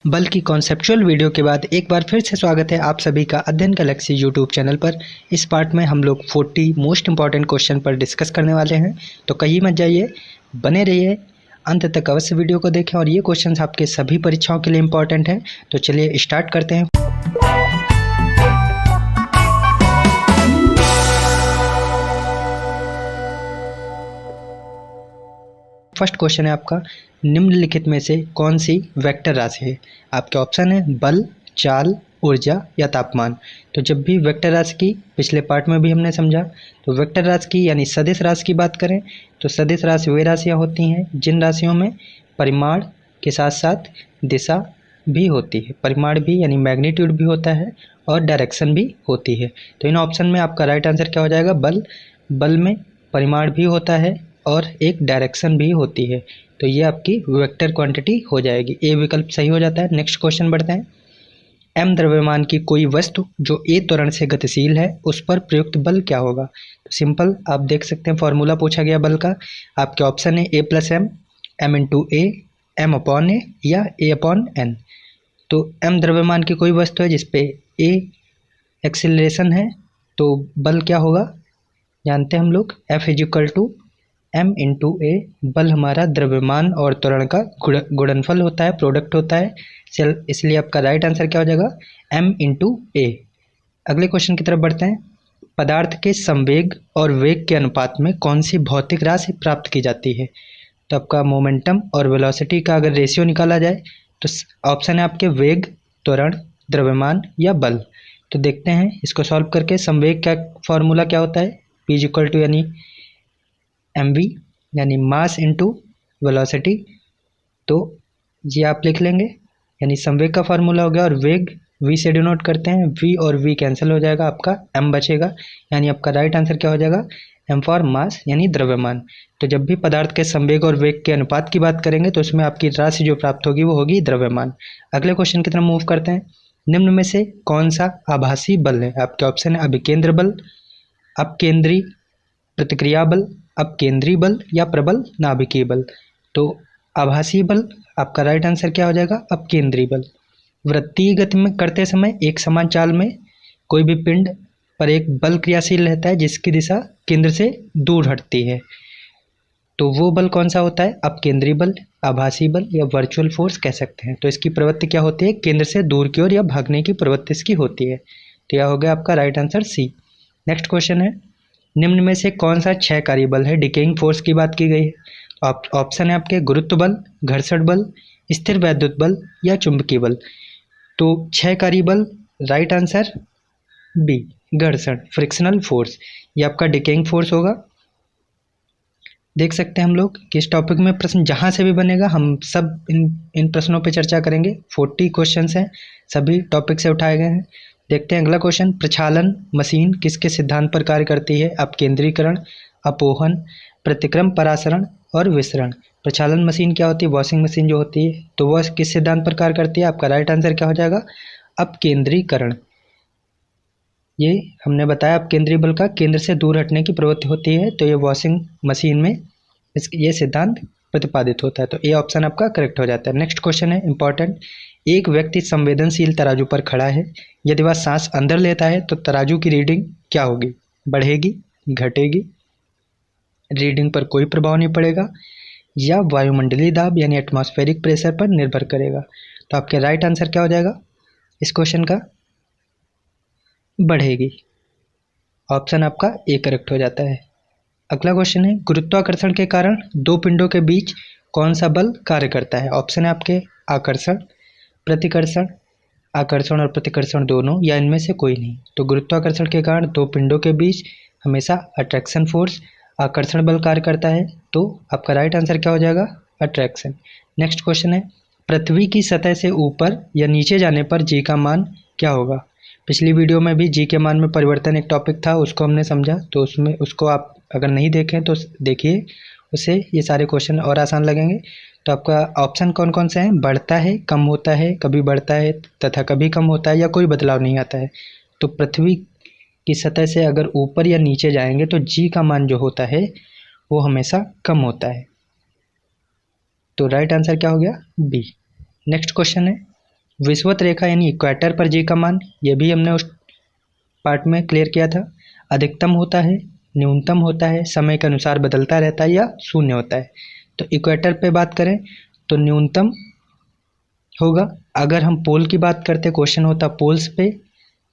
बल की conceptual video के बाद एक बार फिर से स्वागत है आप सभी का अध्ययन गैलेक्सी यूट्यूब चैनल पर। इस पार्ट में हम लोग 40 मोस्ट इंपॉर्टेंट क्वेश्चन पर डिस्कस करने वाले हैं, तो कहीं मत जाइए, बने रहिए, अंत तक अवश्य वीडियो को देखें और ये क्वेश्चंस आपके सभी परीक्षाओं के लिए इंपॉर्टेंट हैं। तो चलिए स्टार्ट करते हैं। फर्स्ट क्वेश्चन है आपका, निम्नलिखित में से कौन सी वेक्टर राशि है। आपके ऑप्शन है बल, चाल, ऊर्जा या तापमान। तो जब भी वेक्टर राशि की, पिछले पार्ट में भी हमने समझा, तो वेक्टर राशि की यानी सदिश राशि की बात करें तो सदिश राशि वे राशियाँ होती हैं जिन राशियों में परिमाण के साथ साथ दिशा भी होती है। परिमाण भी यानी मैग्नीट्यूड भी होता है और डायरेक्शन भी होती है। तो इन ऑप्शन में आपका राइट आंसर क्या हो जाएगा, बल। बल में परिमाण भी होता है और एक डायरेक्शन भी होती है, तो ये आपकी वेक्टर क्वांटिटी हो जाएगी। ए विकल्प सही हो जाता है। नेक्स्ट क्वेश्चन बढ़ते हैं। एम द्रव्यमान की कोई वस्तु जो ए त्वरण से गतिशील है उस पर प्रयुक्त बल क्या होगा। तो सिंपल आप देख सकते हैं, फॉर्मूला पूछा गया बल का। आपके ऑप्शन है ए प्लस एम, एम इंटू ए, एम अपॉन ए या ए अपॉन एन। तो एम द्रव्यमान की कोई वस्तु है जिसपे ए एक्सीलरेशन है, तो बल क्या होगा जानते हैं हम लोग, F is equal to M into A. बल हमारा द्रव्यमान और त्वरण का गुणनफल होता है, प्रोडक्ट होता है। चल, इसलिए आपका राइट आंसर क्या हो जाएगा, एम इंटू ए। अगले क्वेश्चन की तरफ बढ़ते हैं। पदार्थ के संवेग और वेग के अनुपात में कौन सी भौतिक राशि प्राप्त की जाती है। तो आपका मोमेंटम और वेलोसिटी का अगर रेशियो निकाला जाए तो ऑप्शन है आपके वेग, त्वरण, द्रव्यमान या बल। तो देखते हैं इसको सॉल्व करके। संवेग का फॉर्मूला क्या होता है, पी इज इक्वल टू यानी mv यानी मास इंटू वेलोसिटी। तो ये आप लिख लेंगे, यानी संवेग का फार्मूला हो गया और वेग v से डिनोट करते हैं। v और v कैंसिल हो जाएगा, आपका m बचेगा, यानी आपका राइट आंसर क्या हो जाएगा, m फॉर मास यानी द्रव्यमान। तो जब भी पदार्थ के संवेग और वेग के अनुपात की बात करेंगे तो उसमें आपकी राशि जो प्राप्त होगी वो होगी द्रव्यमान। अगले क्वेश्चन की तरफ मूव करते हैं। निम्न में से कौन सा आभासी बल है। आपके ऑप्शन है अभिकेंद्र बल, अपकेंद्री प्रतिक्रिया बल, अपकेंद्री बल या प्रबल नाभिकीय बल। तो आभासी बल आपका राइट आंसर क्या हो जाएगा, अपकेंद्री बल। वृत्तीय गति में करते समय एक समान चाल में कोई भी पिंड पर एक बल क्रियाशील रहता है जिसकी दिशा केंद्र से दूर हटती है, तो वो बल कौन सा होता है, अपकेंद्री बल, आभासी बल या वर्चुअल फोर्स कह सकते हैं। तो इसकी प्रवृत्ति क्या होती है, केंद्र से दूर की ओर या भागने की प्रवृत्ति इसकी होती है। तो यह हो गया आपका right answer C. Next question है, निम्न में से कौन सा क्षयकारी बल है। डिकेइंग फोर्स की बात की गई है। ऑप्शन है आपके गुरुत्व बल, घर्षण बल, स्थिर वैद्युत बल या चुंबकीय बल। तो क्षयकारी बल राइट आंसर बी, घर्षण, फ्रिक्शनल फोर्स, ये आपका डिकेइंग फोर्स होगा। देख सकते हैं हम लोग कि इस टॉपिक में प्रश्न जहाँ से भी बनेगा हम सब इन प्रश्नों पर चर्चा करेंगे। 40 क्वेश्चन हैं, सभी टॉपिक से उठाए गए हैं। देखते हैं अगला क्वेश्चन। प्रक्षालन मशीन किसके सिद्धांत पर कार्य करती है। अपकेंद्रीकरण, अपोहन, प्रतिक्रम परासरण और विसरण। प्रक्षालन मशीन क्या होती है, वॉशिंग मशीन जो होती है, तो वह किस सिद्धांत पर कार्य करती है। आपका राइट आंसर क्या हो जाएगा, अपकेंद्रीकरण। ये हमने बताया अपकेंद्री बल का केंद्र से दूर हटने की प्रवृत्ति होती है, तो ये वॉशिंग मशीन में ये सिद्धांत प्रतिपादित होता है। तो ए ऑप्शन आपका करेक्ट हो जाता है। नेक्स्ट क्वेश्चन है इंपॉर्टेंट। एक व्यक्ति संवेदनशील तराजू पर खड़ा है, यदि वह सांस अंदर लेता है तो तराजू की रीडिंग क्या होगी, बढ़ेगी, घटेगी, रीडिंग पर कोई प्रभाव नहीं पड़ेगा या वायुमंडलीय दाब यानी एटमॉस्फेरिक प्रेशर पर निर्भर करेगा। तो आपके राइट आंसर क्या हो जाएगा इस क्वेश्चन का, बढ़ेगी। ऑप्शन आपका ए करेक्ट हो जाता है। अगला क्वेश्चन है, गुरुत्वाकर्षण के कारण दो पिंडों के बीच कौन सा बल कार्य करता है। ऑप्शन है आपके आकर्षण, प्रतिकर्षण, आकर्षण और प्रतिकर्षण दोनों या इनमें से कोई नहीं। तो गुरुत्वाकर्षण के कारण दो पिंडों के बीच हमेशा अट्रैक्शन फोर्स, आकर्षण बल कार्य करता है, तो आपका राइट आंसर क्या हो जाएगा, अट्रैक्शन। नेक्स्ट क्वेश्चन है, पृथ्वी की सतह से ऊपर या नीचे जाने पर जी का मान क्या होगा। पिछली वीडियो में भी जी के मान में परिवर्तन एक टॉपिक था, उसको हमने समझा, तो उसको आप अगर नहीं देखें तो देखिए, उससे ये सारे क्वेश्चन और आसान लगेंगे। तो आपका ऑप्शन कौन कौन से हैं, बढ़ता है, कम होता है, कभी बढ़ता है तथा कभी कम होता है या कोई बदलाव नहीं आता है। तो पृथ्वी की सतह से अगर ऊपर या नीचे जाएंगे तो जी का मान जो होता है वो हमेशा कम होता है। तो राइट आंसर क्या हो गया, बी। नेक्स्ट क्वेश्चन है, विषुवत रेखा यानी इक्वेटर पर जी का मान, ये भी हमने उस पार्ट में क्लियर किया था। अधिकतम होता है, न्यूनतम होता है, समय के अनुसार बदलता रहता है या शून्य होता है। तो इक्वेटर पे बात करें तो न्यूनतम होगा। अगर हम पोल की बात करते, क्वेश्चन होता पोल्स पे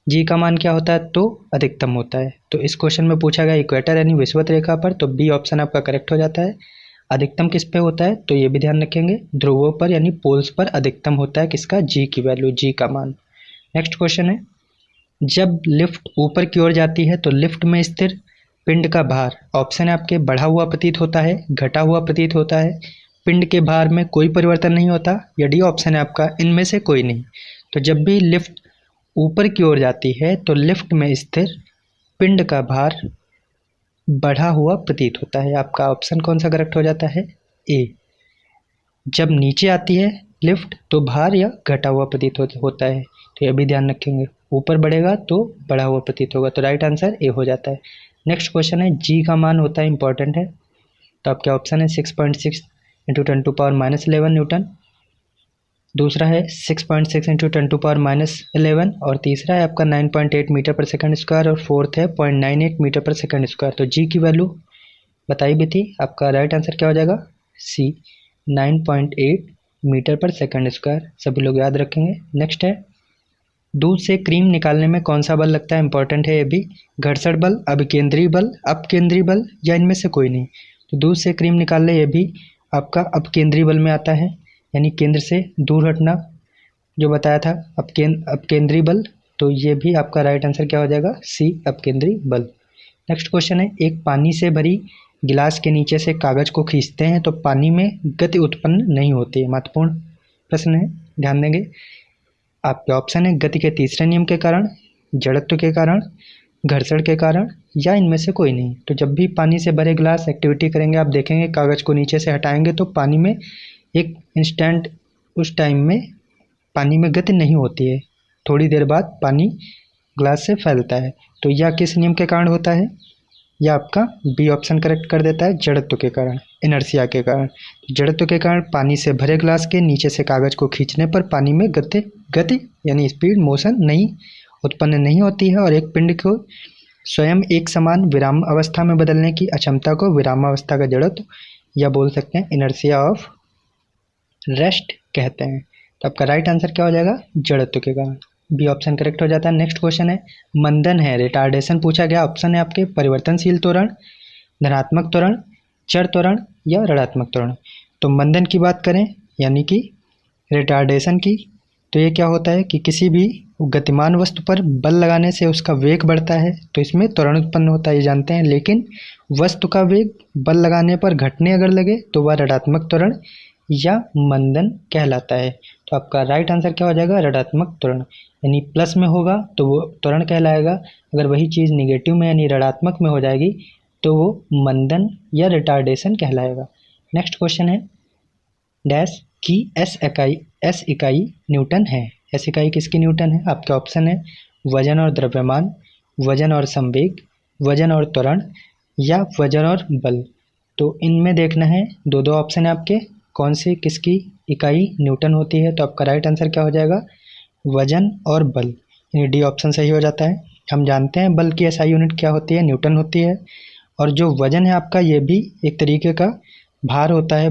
जी का मान क्या होता है, तो अधिकतम होता है। तो इस क्वेश्चन में पूछा गया इक्वेटर यानी विषुवत रेखा पर, तो बी ऑप्शन आपका करेक्ट हो जाता है। अधिकतम किस पे होता है, तो ये भी ध्यान रखेंगे, ध्रुवों पर यानी पोल्स पर अधिकतम होता है किसका, जी की वैल्यू, जी का मान। नेक्स्ट क्वेश्चन है, जब लिफ्ट ऊपर की ओर जाती है तो लिफ्ट में स्थिर पिंड का भार, ऑप्शन है आपके, बढ़ा हुआ प्रतीत होता है, घटा हुआ प्रतीत होता है, पिंड के भार में कोई परिवर्तन नहीं होता, या डी ऑप्शन है आपका, इनमें से कोई नहीं। तो जब भी लिफ्ट ऊपर की ओर जाती है तो लिफ्ट में स्थिर पिंड का भार बढ़ा हुआ प्रतीत होता है। आपका ऑप्शन कौन सा करेक्ट हो जाता है, ए। जब नीचे आती है लिफ्ट तो भार या घटा हुआ प्रतीत होता है, तो यह भी ध्यान रखेंगे, ऊपर बढ़ेगा तो बढ़ा हुआ प्रतीत होगा। तो राइट आंसर ए हो जाता है। नेक्स्ट क्वेश्चन है, जी का मान होता है, इंपॉर्टेंट है, तो आपके ऑप्शन है 6.6 इंटू 10⁻11 न्यूटन, दूसरा है 6.6 इंटू 10⁻11, और तीसरा है आपका 9.8 मीटर पर सेकंड स्क्वायर, और फोर्थ है 0.98 मीटर पर सेकंड स्क्वायर। तो जी की वैल्यू बताई भी थी, आपका राइट आंसर क्या हो जाएगा, सी, 9.8 मीटर पर सेकंड स्क्वायर, सभी लोग याद रखेंगे। नेक्स्ट है, दूध से क्रीम निकालने में कौन सा बल लगता है, इंपॉर्टेंट है ये भी, घर्षण बल, अभिकेंद्री बल, अपकेंद्री बल, या इनमें से कोई नहीं। तो दूध से क्रीम निकालने ये भी आपका अपकेंद्री बल में आता है, यानी केंद्र से दूर हटना, जो बताया था अपकेंद्री बल। तो ये भी आपका राइट आंसर क्या हो जाएगा, सी, अपकेंद्री बल। नेक्स्ट क्वेश्चन है, एक पानी से भरी गिलास के नीचे से कागज को खींचते हैं तो पानी में गति उत्पन्न नहीं होती है, महत्वपूर्ण प्रश्न है, ध्यान देंगे। आपके ऑप्शन है, गति के तीसरे नियम के कारण, जड़त्व के कारण, घर्षण के कारण, या इनमें से कोई नहीं। तो जब भी पानी से भरे गिलास एक्टिविटी करेंगे, आप देखेंगे कागज को नीचे से हटाएंगे तो पानी में एक इंस्टेंट, उस टाइम में पानी में गति नहीं होती है, थोड़ी देर बाद पानी ग्लास से फैलता है। तो यह किस नियम के कारण होता है, यह आपका बी ऑप्शन करेक्ट कर देता है, जड़त्व के कारण, इनर्शिया के कारण। जड़त्व के कारण पानी से भरे ग्लास के नीचे से कागज को खींचने पर पानी में गति यानी स्पीड, मोशन नहीं उत्पन्न नहीं होती है, और एक पिंड को स्वयं एक समान विराम अवस्था में बदलने की अक्षमता को विराम अवस्था का जड़त्व, या बोल सकते हैं इनर्शिया ऑफ रेस्ट कहते हैं। तो आपका राइट आंसर क्या हो जाएगा, जड़त्व के कारण, बी ऑप्शन करेक्ट हो जाता है। नेक्स्ट क्वेश्चन है, मंदन है, रिटार्डेशन पूछा गया, ऑप्शन है आपके, परिवर्तनशील त्वरण, धनात्मक त्वरण, चर त्वरण, या ऋणात्मक त्वरण। तो मंदन की बात करें यानी कि रिटार्डेशन की, तो ये क्या होता है कि किसी भी गतिमान वस्तु पर बल लगाने से उसका वेग बढ़ता है, तो इसमें त्वरण उत्पन्न होता है, ये जानते हैं। लेकिन वस्तु का वेग बल लगाने पर घटने अगर लगे तो वह ऋणात्मक त्वरण या मंदन कहलाता है। तो आपका राइट आंसर क्या हो जाएगा, ऋणात्मक त्वरण, यानी प्लस में होगा तो वो त्वरण कहलाएगा, अगर वही चीज़ निगेटिव में यानी ऋणात्मक में हो जाएगी तो वो मंदन या रिटार्डेशन कहलाएगा। नेक्स्ट क्वेश्चन है, डैश की एस इकाई न्यूटन है, एस इकाई किसकी न्यूटन है, आपके ऑप्शन है, वजन और द्रव्यमान, वजन और संवेग, वजन और त्वरण, या वजन और बल। तो इनमें देखना है, दो दो ऑप्शन है आपके, कौन सी किसकी इकाई न्यूटन होती है। तो आपका राइट आंसर क्या हो जाएगा, वजन और बल, यानी डी ऑप्शन सही हो जाता है। हम जानते हैं बल की एसआई यूनिट क्या होती है, न्यूटन होती है, और जो वजन है आपका ये भी एक तरीके का भार होता है,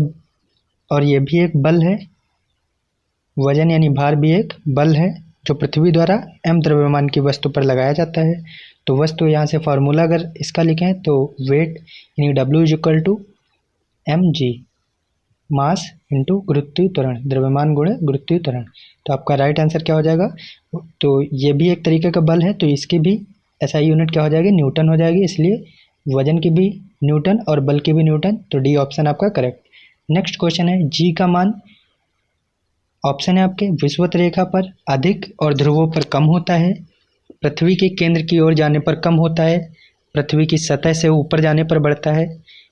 और ये भी एक बल है, वजन यानी भार भी एक बल है जो पृथ्वी द्वारा m द्रव्यमान की वस्तु पर लगाया जाता है। तो वस्तु यहाँ से फार्मूला अगर इसका लिखें तो वेट यानी W = mg, मास इंटू गुरुत्वीय त्वरण, द्रव्यमान गुणे गुरुत्वीय त्वरण। तो आपका राइट आंसर क्या हो जाएगा, तो ये भी एक तरीके का बल है, तो इसकी भी एसआई यूनिट क्या हो जाएगी, न्यूटन हो जाएगी, इसलिए वजन की भी न्यूटन और बल की भी न्यूटन, तो डी ऑप्शन आपका करेक्ट। नेक्स्ट क्वेश्चन है, जी का मान, ऑप्शन है आपके, विषुवत रेखा पर अधिक और ध्रुवों पर कम होता है, पृथ्वी के केंद्र की ओर जाने पर कम होता है, पृथ्वी की सतह से ऊपर जाने पर बढ़ता है,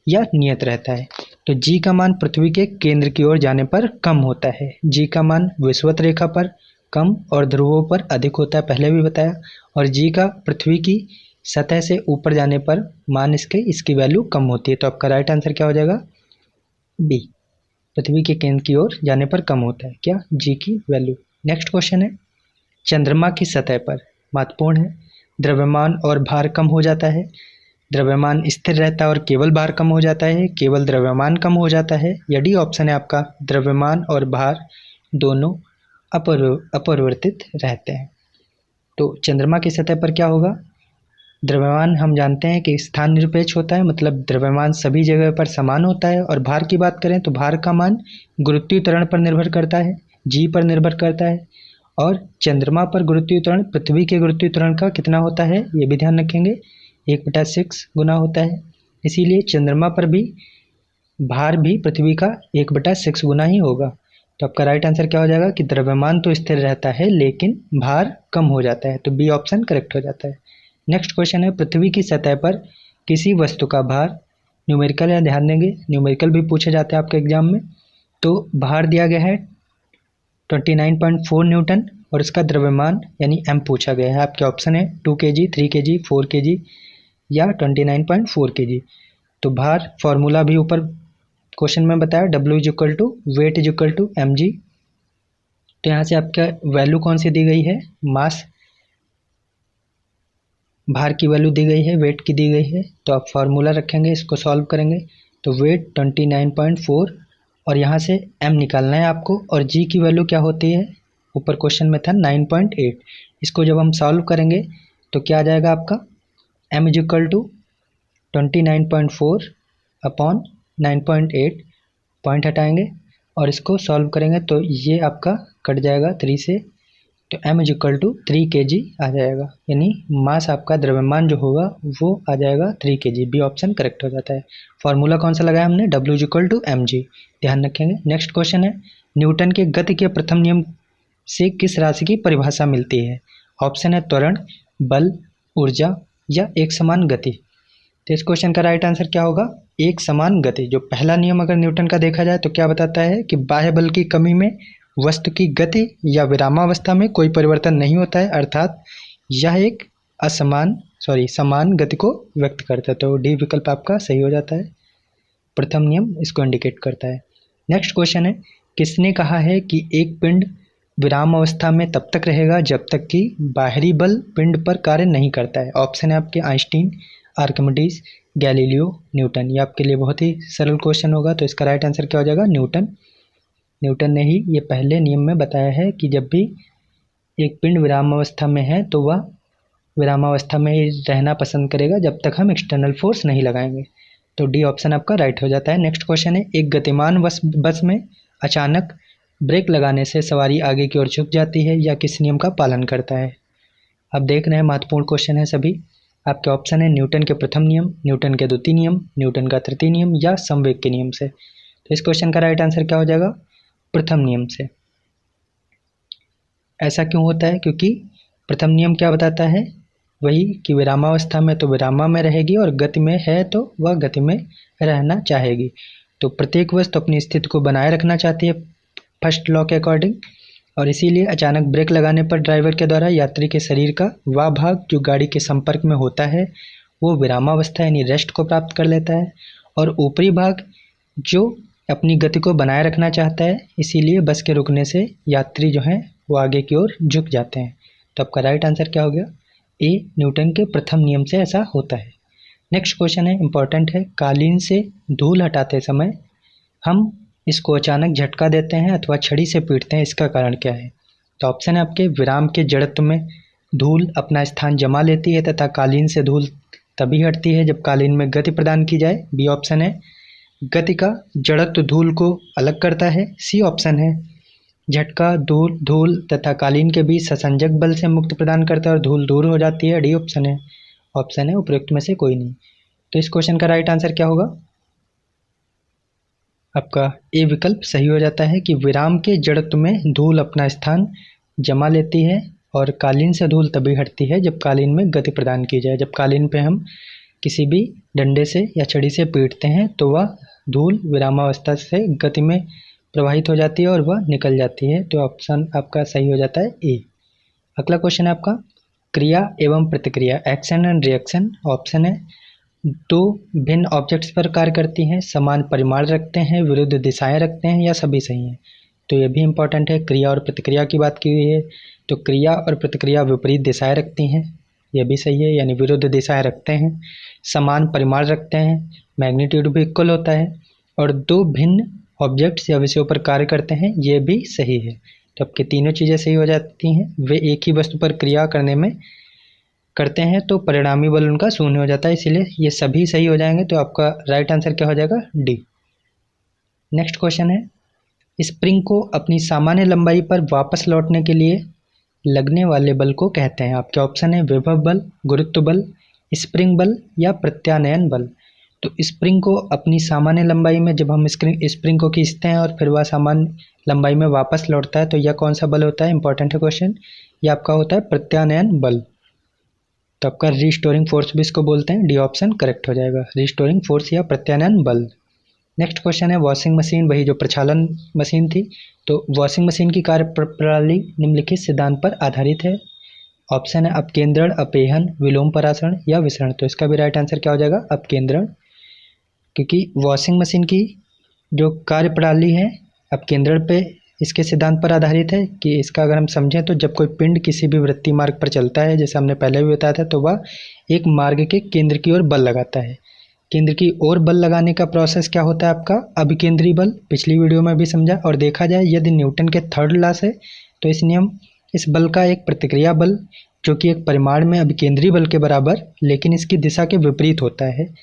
या नियत रहता है। तो जी का मान पृथ्वी के केंद्र की ओर जाने पर कम होता है, जी का मान विषुवत रेखा पर कम और ध्रुवों पर अधिक होता है, पहले भी बताया, और जी का पृथ्वी की सतह से ऊपर जाने पर मान इसकी वैल्यू कम होती है। तो आपका राइट आंसर क्या हो जाएगा, बी, पृथ्वी के केंद्र की ओर जाने पर कम होता है क्या, जी की वैल्यू। नेक्स्ट क्वेश्चन है, चंद्रमा की सतह पर, महत्वपूर्ण है, द्रव्यमान और भार कम हो जाता है, द्रव्यमान स्थिर रहता है और केवल भार कम हो जाता है, केवल द्रव्यमान कम हो जाता है, या डी ऑप्शन है आपका, द्रव्यमान और भार दोनों अपरिवर्तित रहते हैं। तो चंद्रमा की सतह पर क्या होगा, द्रव्यमान हम जानते हैं कि स्थान निरपेक्ष होता है, मतलब द्रव्यमान सभी जगह पर समान होता है, और भार की बात करें तो भार का मान गुरुत्वीय त्वरण पर निर्भर करता है, जी पर निर्भर करता है, और चंद्रमा पर गुरुत्वीय त्वरण पृथ्वी के गुरुत्वीय त्वरण का कितना होता है ये भी ध्यान रखेंगे, 1/6 गुना होता है। इसीलिए चंद्रमा पर भी भार भी पृथ्वी का 1/6 गुना ही होगा। तो आपका राइट आंसर क्या हो जाएगा कि द्रव्यमान तो स्थिर रहता है लेकिन भार कम हो जाता है, तो बी ऑप्शन करेक्ट हो जाता है। नेक्स्ट क्वेश्चन है, पृथ्वी की सतह पर किसी वस्तु का भार, न्यूमेरिकल है, ध्यान देंगे न्यूमेरिकल भी पूछे जाते हैं आपके एग्जाम में। तो भार दिया गया है 29.4 न्यूटन और इसका द्रव्यमान यानी एम पूछा गया है। आपके ऑप्शन है 2 kg, 3 kg, 4 kg या 29.4 kg। तो भार फॉर्मूला भी ऊपर क्वेश्चन में बताया, W = weight = mg। तो यहाँ से आपका वैल्यू कौन सी दी गई है, मास, भार की वैल्यू दी गई है, वेट की दी गई है, तो आप फार्मूला रखेंगे, इसको सॉल्व करेंगे तो वेट 29.4 और यहाँ से m निकालना है आपको, और g की वैल्यू क्या होती है, ऊपर क्वेश्चन में था 9.8। इसको जब हम सॉल्व करेंगे तो क्या आ जाएगा आपका, m = 29.4 अपॉन 9.8, पॉइंट हटाएंगे और इसको सॉल्व करेंगे तो ये आपका कट जाएगा 3 से, तो m = 3 kg आ जाएगा, यानी मास आपका द्रव्यमान जो होगा वो आ जाएगा 3 kg। बी ऑप्शन करेक्ट हो जाता है। फार्मूला कौन सा लगाया हमने, W = mg, ध्यान रखेंगे। नेक्स्ट क्वेश्चन है, न्यूटन के गति के प्रथम नियम से किस राशि की परिभाषा मिलती है। ऑप्शन है त्वरण, बल, ऊर्जा या एक समान गति। तो इस क्वेश्चन का राइट आंसर क्या होगा, एक समान गति। जो पहला नियम अगर न्यूटन का देखा जाए तो क्या बताता है कि बाह्य बल की कमी में वस्तु की गति या विरामावस्था में कोई परिवर्तन नहीं होता है, अर्थात यह एक समान गति को व्यक्त करता है। तो डी विकल्प आपका सही हो जाता है, प्रथम नियम इसको इंडिकेट करता है। नेक्स्ट क्वेश्चन है, किसने कहा है कि एक पिंड विराम अवस्था में तब तक रहेगा जब तक कि बाहरी बल पिंड पर कार्य नहीं करता है। ऑप्शन है आपके आइंस्टीन, आर्किमिडीज, गैलीलियो, न्यूटन। ये आपके लिए बहुत ही सरल क्वेश्चन होगा, तो इसका राइट आंसर क्या हो जाएगा, न्यूटन। न्यूटन ने ही ये पहले नियम में बताया है कि जब भी एक पिंड विरामावस्था में है तो वह विरामावस्था में ही रहना पसंद करेगा जब तक हम एक्सटर्नल फोर्स नहीं लगाएंगे। तो डी ऑप्शन आपका राइट हो जाता है। नेक्स्ट क्वेश्चन है, एक गतिमान बस में अचानक ब्रेक लगाने से सवारी आगे की ओर झुक जाती है, या किस नियम का पालन करता है। अब देख रहे हैं महत्वपूर्ण क्वेश्चन है सभी। आपके ऑप्शन है न्यूटन के प्रथम नियम, न्यूटन के द्वितीय नियम, न्यूटन का तृतीय नियम या संवेग के नियम से। तो इस क्वेश्चन का राइट आंसर क्या हो जाएगा, प्रथम नियम से। ऐसा क्यों होता है, क्योंकि प्रथम नियम क्या बताता है, वही कि विरामावस्था में तो विरामा में रहेगी और गति में है तो वह गति में रहना चाहेगी। तो प्रत्येक वस्तु अपनी स्थिति को बनाए रखना चाहती है फर्स्ट लॉ के अकॉर्डिंग, और इसीलिए अचानक ब्रेक लगाने पर ड्राइवर के द्वारा यात्री के शरीर का वह भाग जो गाड़ी के संपर्क में होता है वो विरामावस्था यानी रेस्ट को प्राप्त कर लेता है, और ऊपरी भाग जो अपनी गति को बनाए रखना चाहता है, इसीलिए बस के रुकने से यात्री जो हैं वो आगे की ओर झुक जाते हैं। तो आपका राइट आंसर क्या हो गया, ए, न्यूटन के प्रथम नियम से ऐसा होता है। नेक्स्ट क्वेश्चन है, इंपॉर्टेंट है, कालीन से धूल हटाते समय हम इसको अचानक झटका देते हैं अथवा छड़ी से पीटते हैं, इसका कारण क्या है। तो ऑप्शन है आपके, विराम के जड़त्व में धूल अपना स्थान जमा लेती है तथा कालीन से धूल तभी हटती है जब कालीन में गति प्रदान की जाए। बी ऑप्शन है, गति का जड़त्व धूल को अलग करता है। सी ऑप्शन है, झटका धूल तथा कालीन के बीच ससंजक बल से मुक्त प्रदान करता है और धूल दूर हो जाती है। डी ऑप्शन है उपयुक्त में से कोई नहीं। तो इस क्वेश्चन का राइट आंसर क्या होगा, आपका ए विकल्प सही हो जाता है कि विराम के जड़त्व में धूल अपना स्थान जमा लेती है और कालीन से धूल तभी हटती है जब कालीन में गति प्रदान की जाए। जब कालीन पे हम किसी भी डंडे से या छड़ी से पीटते हैं तो वह धूल विरामावस्था से गति में प्रवाहित हो जाती है और वह निकल जाती है। तो ऑप्शन आपका सही हो जाता है ए। अगला क्वेश्चन है आपका, क्रिया एवं प्रतिक्रिया, एक्शन एंड रिएक्शन। ऑप्शन है, दो भिन्न ऑब्जेक्ट्स पर कार्य करती हैं, समान परिमाण रखते हैं, विरुद्ध दिशाएं रखते हैं या सभी सही हैं। तो ये भी इम्पॉर्टेंट है। क्रिया और प्रतिक्रिया की बात की हुई है, तो क्रिया और प्रतिक्रिया विपरीत दिशाएं रखती हैं, यह भी सही है, यानी विरुद्ध दिशाएं रखते हैं। समान परिमाण रखते हैं, मैग्नीट्यूड भी इक्वल होता है, और दो भिन्न ऑब्जेक्ट्स या विषयों पर कार्य करते हैं, ये भी सही है। तो आपकी तीनों चीज़ें सही हो जाती हैं। वे एक ही वस्तु पर क्रिया करते हैं तो परिणामी बल उनका शून्य हो जाता है, इसीलिए ये सभी सही हो जाएंगे। तो आपका राइट आंसर क्या हो जाएगा? डी। नेक्स्ट क्वेश्चन है, स्प्रिंग को अपनी सामान्य लंबाई पर वापस लौटने के लिए लगने वाले बल को कहते हैं। आपके ऑप्शन है विभव बल, गुरुत्व बल, स्प्रिंग बल या प्रत्यानयन बल। तो स्प्रिंग को अपनी सामान्य लंबाई में जब हम स्प्रिंग को खींचते हैं और फिर वह सामान्य लंबाई में वापस लौटता है, तो यह कौन सा बल होता है? इंपॉर्टेंट है क्वेश्चन। यह आपका होता है प्रत्यानयन बल। तो आपका रिस्टोरिंग फोर्स भी इसको बोलते हैं। डी ऑप्शन करेक्ट हो जाएगा, रिस्टोरिंग फोर्स या प्रत्यानयन बल। नेक्स्ट क्वेश्चन है, वॉशिंग मशीन, वही जो प्रक्षालन मशीन थी, तो वॉशिंग मशीन की कार्य प्रणाली निम्नलिखित सिद्धांत पर आधारित है। ऑप्शन है अपकेंद्रण, अपेहन, विलोम परासरण या विसरण। तो इसका भी राइट आंसर क्या हो जाएगा? अपकेंद्रण, क्योंकि वॉशिंग मशीन की जो कार्य प्रणाली है अपकेंद्रण पे इसके सिद्धांत पर आधारित है। कि इसका अगर हम समझें तो जब कोई पिंड किसी भी वृत्तीय मार्ग पर चलता है, जैसे हमने पहले भी बताया था, तो वह एक मार्ग के केंद्र की ओर बल लगाता है। केंद्र की ओर बल लगाने का प्रोसेस क्या होता है? आपका अभिकेंद्री बल, पिछली वीडियो में भी समझा। और देखा जाए यदि न्यूटन के थर्ड लॉ से, तो इस बल का एक प्रतिक्रिया बल जो कि एक परिमाण में अभिकेंद्री बल के बराबर, लेकिन इसकी दिशा के विपरीत होता है।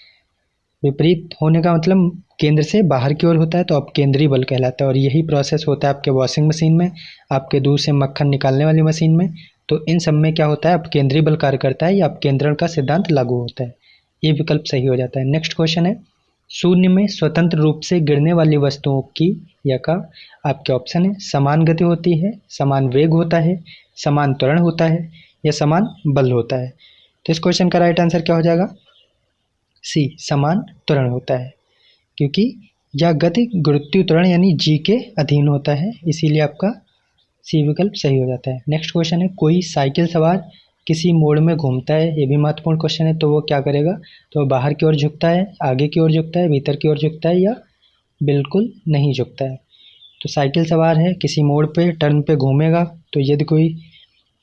विपरीत होने का मतलब केंद्र से बाहर की ओर होता है, तो अपकेंद्री बल कहलाता है। और यही प्रोसेस होता है आपके वॉशिंग मशीन में, आपके दूध से मक्खन निकालने वाली मशीन में। तो इन सब में क्या होता है? अपकेंद्री बल कार्य करता है या अपकेंद्रण का सिद्धांत लागू होता है। ये विकल्प सही हो जाता है। नेक्स्ट क्वेश्चन है, शून्य में स्वतंत्र रूप से गिरने वाली वस्तुओं की या का आपके ऑप्शन है समान गति होती है, समान वेग होता है, समान त्वरण होता है या समान बल होता है। तो इस क्वेश्चन का राइट आंसर क्या हो जाएगा? सी, समान त्वरण होता है, क्योंकि यह गति गुरुत्वीय त्वरण यानी जी के अधीन होता है, इसीलिए आपका सी विकल्प सही हो जाता है। नेक्स्ट क्वेश्चन है, कोई साइकिल सवार किसी मोड़ में घूमता है, ये भी महत्वपूर्ण क्वेश्चन है। तो वो क्या करेगा? तो वो बाहर की ओर झुकता है, आगे की ओर झुकता है, भीतर की ओर झुकता है या बिल्कुल नहीं झुकता है। तो साइकिल सवार है, किसी मोड़ पे टर्न पे घूमेगा, तो यदि कोई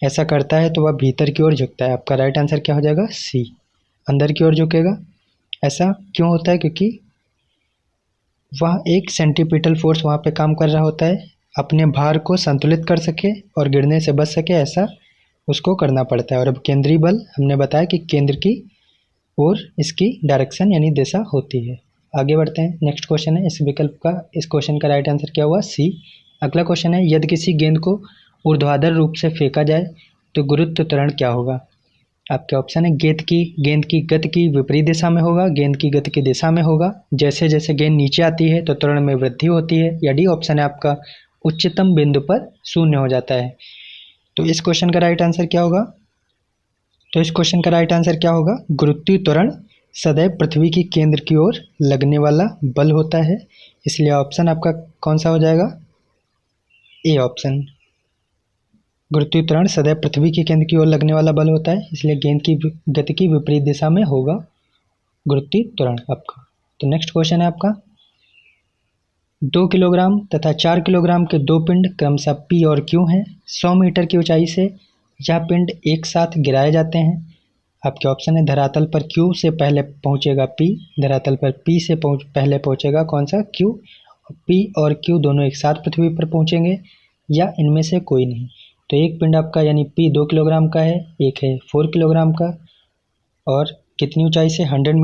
ऐसा करता है तो वह भीतर की ओर झुकता है। आपका राइट आंसर क्या हो जाएगा? सी, अंदर की ओर झुकेगा। ऐसा क्यों होता है? क्योंकि वह एक सेंट्रीपिटल फोर्स वहाँ पे काम कर रहा होता है, अपने भार को संतुलित कर सके और गिरने से बच सके, ऐसा उसको करना पड़ता है। और अब केंद्रीय बल हमने बताया कि केंद्र की ओर इसकी डायरेक्शन यानी दिशा होती है। आगे बढ़ते हैं। नेक्स्ट क्वेश्चन है, इस क्वेश्चन का राइट आंसर क्या हुआ? सी। अगला क्वेश्चन है, यदि किसी गेंद को ऊर्ध्वाधर रूप से फेंका जाए तो गुरुत्व त्वरण क्या होगा? आपके ऑप्शन है गेंद की गति की विपरीत दिशा में होगा, गेंद की गति की दिशा में होगा, जैसे जैसे गेंद नीचे आती है तो त्वरण में वृद्धि होती है, या डी ऑप्शन है आपका उच्चतम बिंदु पर शून्य हो जाता है। तो इस क्वेश्चन का राइट आंसर क्या होगा? गुरुत्वीय त्वरण सदैव पृथ्वी की केंद्र की ओर लगने वाला बल होता है, इसलिए ऑप्शन आपका कौन सा हो जाएगा? A option. गुरुत्वीय त्वरण सदैव पृथ्वी के केंद्र की ओर लगने वाला बल होता है, इसलिए गेंद की गति की विपरीत दिशा में होगा गुरुत्वीय त्वरण आपका। तो नेक्स्ट क्वेश्चन है आपका, 2 किलोग्राम तथा 4 किलोग्राम के दो पिंड क्रमशः P और Q हैं। 100 मीटर की ऊंचाई से यह पिंड एक साथ गिराए जाते हैं। आपके ऑप्शन है धरातल पर Q से पहले पहुंचेगा P, धरातल पर P से पहले पहुंचेगा कौन सा? Q। P और Q दोनों एक साथ पृथ्वी पर पहुंचेंगे या इनमें से कोई नहीं। तो एक पिंड आपका यानी P 2 किलोग्राम का है, एक है 4 किलोग्राम का, और कितनी ऊंचाई से? 100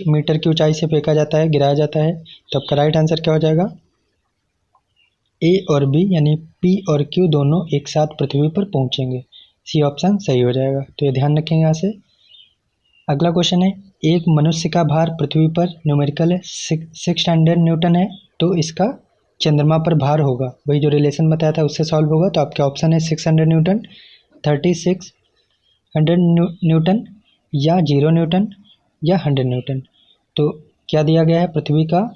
मीटर की ऊंचाई से फेंका जाता है, गिराया जाता है। तो आपका राइट आंसर क्या हो जाएगा? ए और बी, यानी P और Q दोनों एक साथ पृथ्वी पर पहुंचेंगे। सी ऑप्शन सही हो जाएगा। तो ये ध्यान रखेंगे यहाँ से। अगला क्वेश्चन है, एक मनुष्य का भार पृथ्वी पर न्यूमेरिकल है 600 न्यूटन है, तो इसका चंद्रमा पर भार होगा, वही जो रिलेशन बताया था उससे सॉल्व होगा। तो आपके ऑप्शन है 600 न्यूटन, 3600 न्यूटन या 0 न्यूटन या 100 न्यूटन। तो क्या दिया गया है? पृथ्वी का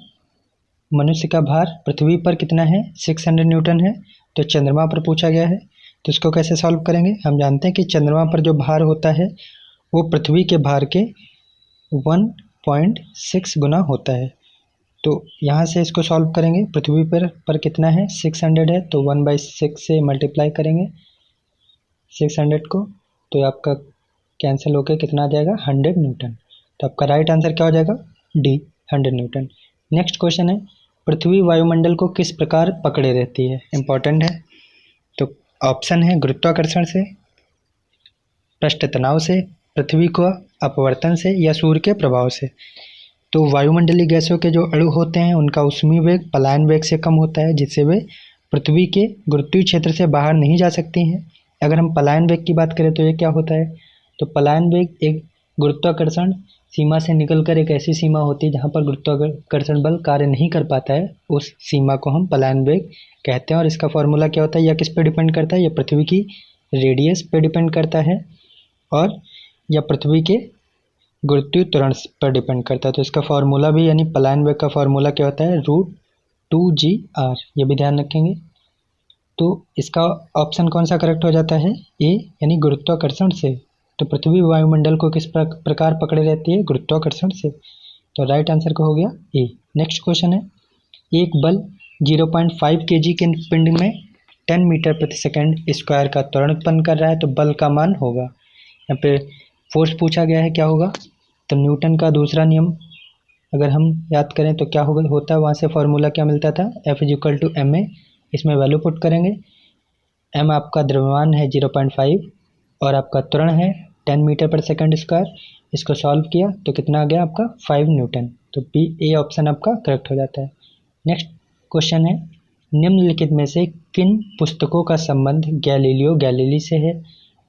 मनुष्य का भार पृथ्वी पर कितना है? 600 न्यूटन है। तो चंद्रमा पर पूछा गया है, तो इसको कैसे सॉल्व करेंगे? हम जानते हैं कि चंद्रमा पर जो भार होता है वो पृथ्वी के भार के 1.6 गुना होता है। तो यहाँ से इसको सॉल्व करेंगे। पृथ्वी पर कितना है, 600 है, तो 1/6 से मल्टीप्लाई करेंगे 600 को, तो आपका कैंसिल होकर कितना आ जाएगा, 100 न्यूटन। तो आपका राइट आंसर क्या हो जाएगा, डी, 100 न्यूटन। नेक्स्ट क्वेश्चन है, पृथ्वी वायुमंडल को किस प्रकार पकड़े रहती है, इंपॉर्टेंट है। तो ऑप्शन है गुरुत्वाकर्षण से, पृष्ठ तनाव से, पृथ्वी को अपवर्तन से, या सूर्य के प्रभाव से। तो वायुमंडलीय गैसों के जो अणु होते हैं उनका ऊष्मीय वेग पलायन वेग से कम होता है, जिससे वे पृथ्वी के गुरुत्वीय क्षेत्र से बाहर नहीं जा सकती हैं। अगर हम पलायन वेग की बात करें तो ये क्या होता है, तो पलायन वेग एक गुरुत्वाकर्षण सीमा से निकलकर एक ऐसी सीमा होती है जहाँ पर गुरुत्वाकर्षण बल कार्य नहीं कर पाता है, उस सीमा को हम पलायन वेग कहते हैं। और इसका फॉर्मूला क्या होता है, यह किस पे डिपेंड करता है, यह पृथ्वी की रेडियस पे डिपेंड करता है, और यह पृथ्वी के गुरुत्वीय त्वरण पर डिपेंड करता है। तो इसका फार्मूला भी, यानी पलायन वेग का फार्मूला क्या होता है, √2gr, ये भी ध्यान रखेंगे। तो इसका ऑप्शन कौन सा करेक्ट हो जाता है, ए, यानी गुरुत्वाकर्षण से। तो पृथ्वी वायुमंडल को किस प्रकार पकड़े रहती है, गुरुत्वाकर्षण से। तो राइट आंसर का हो गया ए। नेक्स्ट क्वेश्चन है, एक बल 0.5 kg के पिंड में 10 मीटर प्रति सेकंड स्क्वायर का त्वरण उत्पन्न कर रहा है, तो बल का मान होगा। यहाँ पे फोर्स पूछा गया है, क्या होगा, तो न्यूटन का दूसरा नियम अगर हम याद करें तो क्या होता है, वहाँ से फॉर्मूला क्या मिलता था, F=ma। इसमें वैल्यू पुट करेंगे, m आपका द्रव्यमान है 0.5 और आपका त्वरण है 10 मीटर पर सेकंड स्क्वायर। इसको सॉल्व किया तो कितना आ गया आपका, 5 न्यूटन। तो बी, ए ऑप्शन आपका करेक्ट हो जाता है। नेक्स्ट क्वेश्चन है, निम्नलिखित में से किन पुस्तकों का संबंध गैलीलियो गैलीली से है।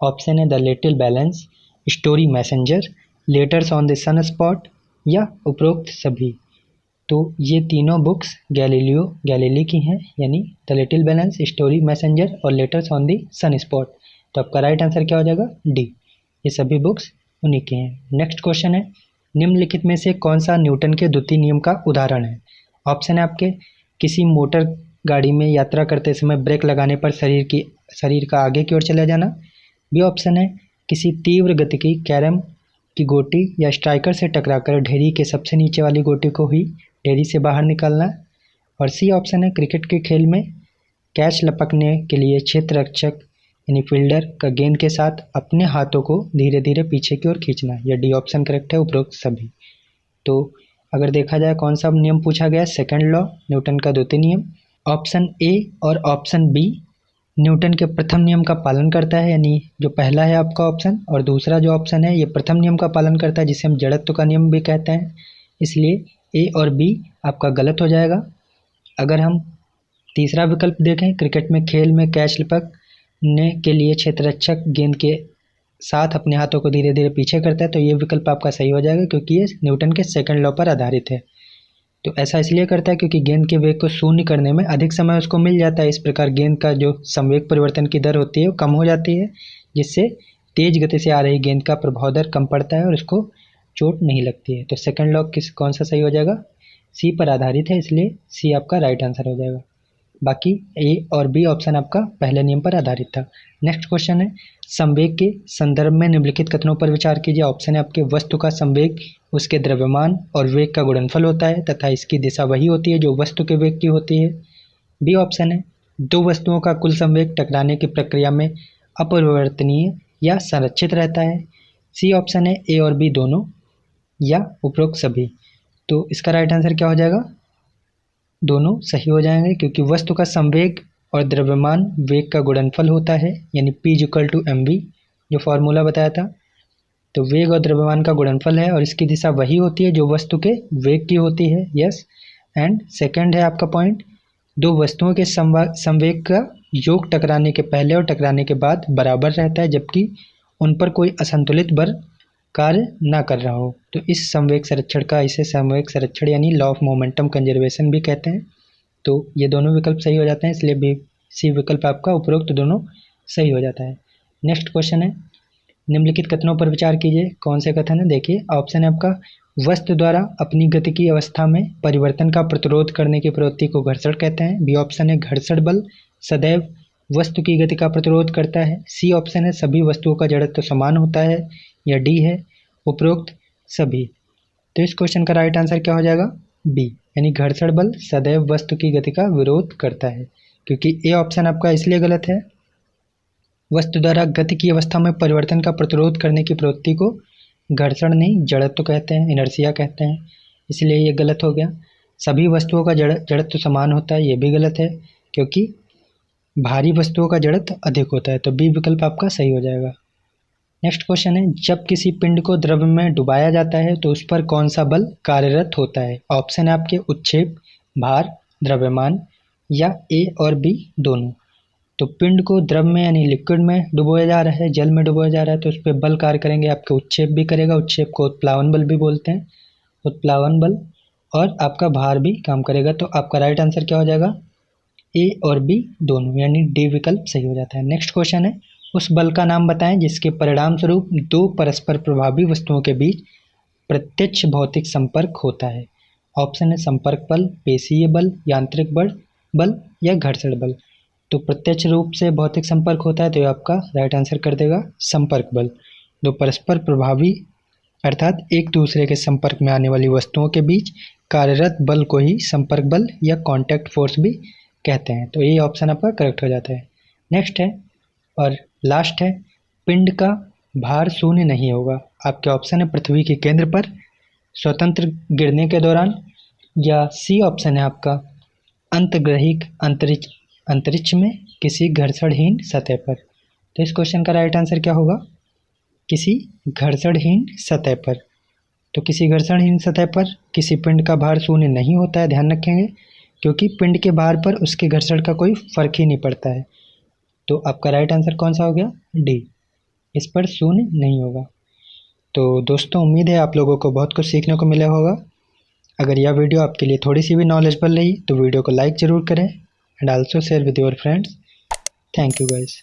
ऑप्शन है the little balance, story messenger, letters on the sun spot, या उपरोक्त सभी। तो ये तीनों बुक्स गैलीलियो गैलीली की हैं, यानी the little balance, story messenger और letters on the sun spot. तो आपका राइट आंसर क्या हो जाएगा, डी, ये सभी बुक्स उन्हीं के हैं। नेक्स्ट क्वेश्चन है, निम्नलिखित में से कौन सा न्यूटन के द्वितीय नियम का उदाहरण है। ऑप्शन है आपके, किसी मोटर गाड़ी में यात्रा करते समय ब्रेक लगाने पर शरीर का आगे की ओर चला जाना। बी ऑप्शन है, किसी तीव्र गति की कैरम की गोटी या स्ट्राइकर से टकराकर ढेरी के सबसे नीचे वाली गोटी को ही ढेरी से बाहर निकालना। और सी ऑप्शन है, क्रिकेट के खेल में कैच लपकने के लिए क्षेत्र रक्षक यानी फील्डर का गेंद के साथ अपने हाथों को धीरे धीरे पीछे की ओर खींचना। यह डी ऑप्शन करेक्ट है, उपरोक्त सभी। तो अगर देखा जाए कौन सा नियम पूछा गया, सेकंड लॉ, न्यूटन का द्वितीय नियम। ऑप्शन ए और ऑप्शन बी न्यूटन के प्रथम नियम का पालन करता है, यानी जो पहला है आपका ऑप्शन, और दूसरा जो ऑप्शन है ये प्रथम नियम का पालन करता है, जिसे हम जड़त्व का नियम भी कहते हैं। इसलिए ए और बी आपका गलत हो जाएगा। अगर हम तीसरा विकल्प देखें, क्रिकेट में खेल में कैच लपकने के लिए क्षेत्ररक्षक गेंद के साथ अपने हाथों को धीरे धीरे पीछे करता है, तो ये विकल्प आपका सही हो जाएगा, क्योंकि ये न्यूटन के सेकंड लॉ पर आधारित है। तो ऐसा इसलिए करता है क्योंकि गेंद के वेग को शून्य करने में अधिक समय उसको मिल जाता है। इस प्रकार गेंद का जो संवेग परिवर्तन की दर होती है वो कम हो जाती है, जिससे तेज गति से आ रही गेंद का प्रभाव दर कम पड़ता है और उसको चोट नहीं लगती है। तो सेकंड लॉ कौन सा सही हो जाएगा, सी पर आधारित है, इसलिए सी आपका राइट आंसर हो जाएगा। बाकी ए और बी ऑप्शन आपका पहले नियम पर आधारित था। नेक्स्ट क्वेश्चन है, संवेग के संदर्भ में निम्नलिखित कथनों पर विचार कीजिए। ऑप्शन है आपके, वस्तु का संवेग उसके द्रव्यमान और वेग का गुणनफल होता है तथा इसकी दिशा वही होती है जो वस्तु के वेग की होती है। बी ऑप्शन है, दो वस्तुओं का कुल संवेग टकराने की प्रक्रिया में अपरिवर्तनीय या संरक्षित रहता है। सी ऑप्शन है, ए और बी दोनों या उपरोक्त सभी। तो इसका राइट आंसर क्या हो जाएगा, दोनों सही हो जाएंगे, क्योंकि वस्तु का संवेग और द्रव्यमान वेग का गुणनफल होता है, यानी P=mv, जो फॉर्मूला बताया था। तो वेग और द्रव्यमान का गुणनफल है और इसकी दिशा वही होती है जो वस्तु के वेग की होती है। यस। एंड सेकंड है आपका पॉइंट, दो वस्तुओं के संवेग का योग टकराने के पहले और टकराने के बाद बराबर रहता है, जबकि उन पर कोई असंतुलित बल कार्य ना कर रहा हो। तो इस संवेग संरक्षण यानी लॉ ऑफ मोमेंटम कंजर्वेशन भी कहते हैं। तो ये दोनों विकल्प सही हो जाते हैं, इसलिए बी सी विकल्प आपका उपरोक्त दोनों सही हो जाता है। नेक्स्ट क्वेश्चन है, निम्नलिखित कथनों पर विचार कीजिए। कौन से कथन है, देखिए ऑप्शन है आपका, वस्तु द्वारा अपनी गति की अवस्था में परिवर्तन का प्रतिरोध करने की प्रवृत्ति को घर्षण कहते हैं। बी ऑप्शन है, घर्षण बल सदैव वस्तु की गति का प्रतिरोध करता है। सी ऑप्शन है, सभी वस्तुओं का जड़त्व समान होता है। या डी है, उपरोक्त सभी। तो इस क्वेश्चन का राइट आंसर क्या हो जाएगा, बी, यानी घर्षण बल सदैव वस्तु की गति का विरोध करता है, क्योंकि ए ऑप्शन आपका इसलिए गलत है। वस्तु द्वारा गति की अवस्था में परिवर्तन का प्रतिरोध करने की प्रवृत्ति को घर्षण नहीं जड़त्व कहते हैं, इनर्शिया कहते हैं, इसलिए ये गलत हो गया। सभी वस्तुओं का जड़त्व समान होता है, ये भी गलत है, क्योंकि भारी वस्तुओं का जड़त्व अधिक होता है, तो बी विकल्प आपका सही हो जाएगा। नेक्स्ट क्वेश्चन है, जब किसी पिंड को द्रव्य में डुबाया जाता है तो उस पर कौन सा बल कार्यरत होता है? ऑप्शन है आपके उत्क्षेप, भार, द्रव्यमान या ए और बी दोनों। तो पिंड को द्रव में यानी लिक्विड में डुबोया जा रहा है, जल में डुबोया जा रहा है, तो उस पर बल कार्य करेंगे आपके उत्क्षेप भी करेगा, उत्क्षेप को उत्प्लावन बल भी बोलते हैं, उत्प्लावन बल, और आपका भार भी काम करेगा। तो आपका राइट आंसर क्या हो जाएगा? ए और बी दोनों, यानी डी विकल्प सही हो जाता है। नेक्स्ट क्वेश्चन है, उस बल का नाम बताएं जिसके परिणाम स्वरूप दो परस्पर प्रभावी वस्तुओं के बीच प्रत्यक्ष भौतिक संपर्क होता है। ऑप्शन है संपर्क बल, पेशीय बल, यांत्रिक बल या घर्षण बल। तो प्रत्यक्ष रूप से भौतिक संपर्क होता है, तो ये आपका राइट आंसर कर देगा संपर्क बल। दो परस्पर प्रभावी अर्थात एक दूसरे के संपर्क में आने वाली वस्तुओं के बीच कार्यरत बल को ही संपर्क बल या कॉन्टैक्ट फोर्स भी कहते हैं। तो ये ऑप्शन आपका करेक्ट हो जाता है। नेक्स्ट है और लास्ट है, पिंड का भार शून्य नहीं होगा। आपके ऑप्शन है पृथ्वी के केंद्र पर, स्वतंत्र गिरने के दौरान, या सी ऑप्शन है आपका अंतर्ग्रहिक अंतरिक्ष में किसी घर्षणहीन सतह पर। तो इस क्वेश्चन का राइट आंसर क्या होगा? किसी घर्षणहीन सतह पर। तो किसी घर्षणहीन सतह पर किसी पिंड का भार शून्य नहीं होता है, ध्यान रखेंगे, क्योंकि पिंड के भार पर उसके घर्षण का कोई फर्क ही नहीं पड़ता है। तो आपका राइट आंसर कौन सा हो गया? डी, इस पर शून्य नहीं होगा। तो दोस्तों, उम्मीद है आप लोगों को बहुत कुछ सीखने को मिला होगा। अगर यह वीडियो आपके लिए थोड़ी सी भी नॉलेजेबल रही तो वीडियो को लाइक ज़रूर करें and also share with your friends. Thank you guys.